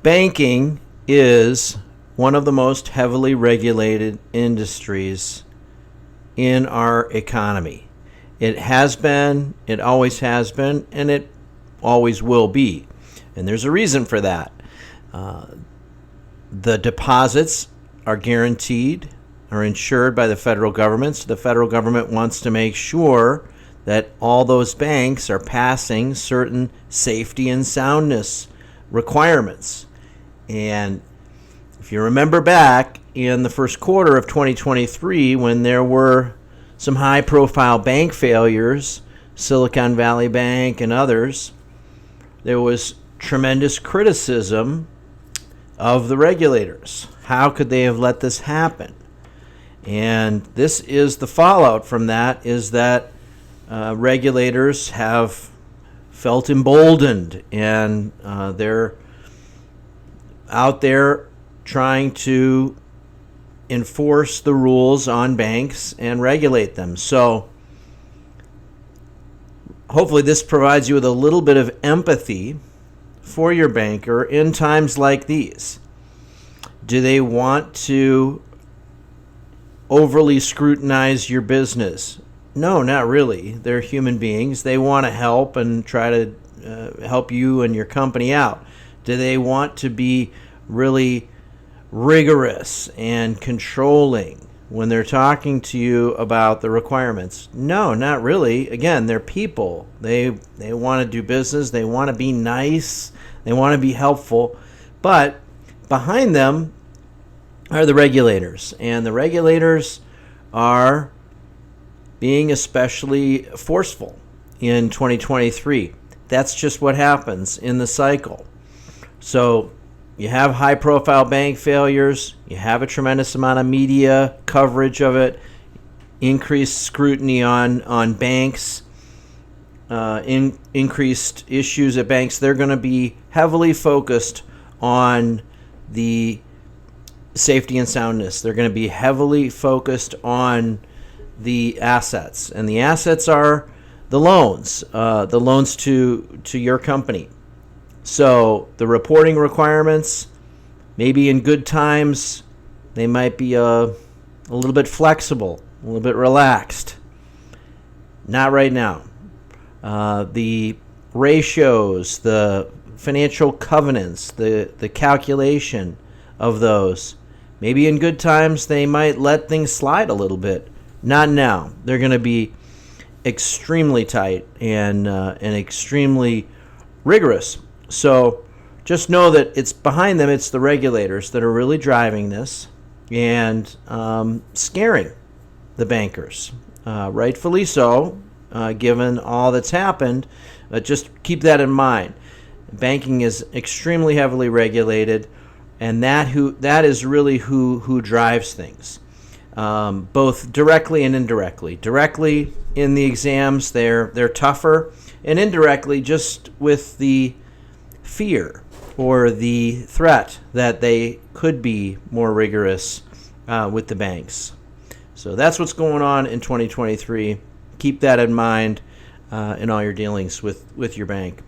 Banking is one of the most heavily regulated industries in our economy. It has been, it always has been, and it always will be. And there's a reason for that. The deposits are guaranteed, are insured by the federal government. So the federal government wants to make sure that all those banks are passing certain safety and soundness requirements. And if you remember back in the first quarter of 2023, when there were some high-profile bank failures, Silicon Valley Bank and others, there was tremendous criticism of the regulators. How could they have let this happen? And this is the fallout from that, is that regulators have felt emboldened, and they're out there trying to enforce the rules on banks and regulate them. So hopefully this provides you with a little bit of empathy for your banker in times like these. Do they want to overly scrutinize your business? No, not really. They're human beings. They want to help and try to help you and your company out. Do they want to be really rigorous and controlling when they're talking to you about the requirements? No, not really. Again, they're people. They want to do business. They want to be nice. They want to be helpful. But behind them are the regulators. And the regulators are being especially forceful in 2023. That's just what happens in the cycle. So you have high-profile bank failures. You have a tremendous amount of media coverage of it, increased scrutiny on banks, increased issues at banks. They're going to be heavily focused on the safety and soundness. They're going to be heavily focused on the assets, and the assets are the loans to your company. So the reporting requirements, maybe in good times, they might be a little bit flexible, a little bit relaxed. Not right now. The ratios, the financial covenants, the calculation of those, maybe in good times they might let things slide a little bit. Not now. They're going to be extremely tight and extremely rigorous. So just know that it's behind them, it's the regulators that are really driving this and scaring the bankers. Rightfully so, given all that's happened. Just keep that in mind. Banking is extremely heavily regulated, and that is really who drives things. Both directly and indirectly. Directly in the exams, they're tougher, and indirectly just with the fear or the threat that they could be more rigorous with the banks. So that's what's going on in 2023. Keep that in mind in all your dealings with your bank.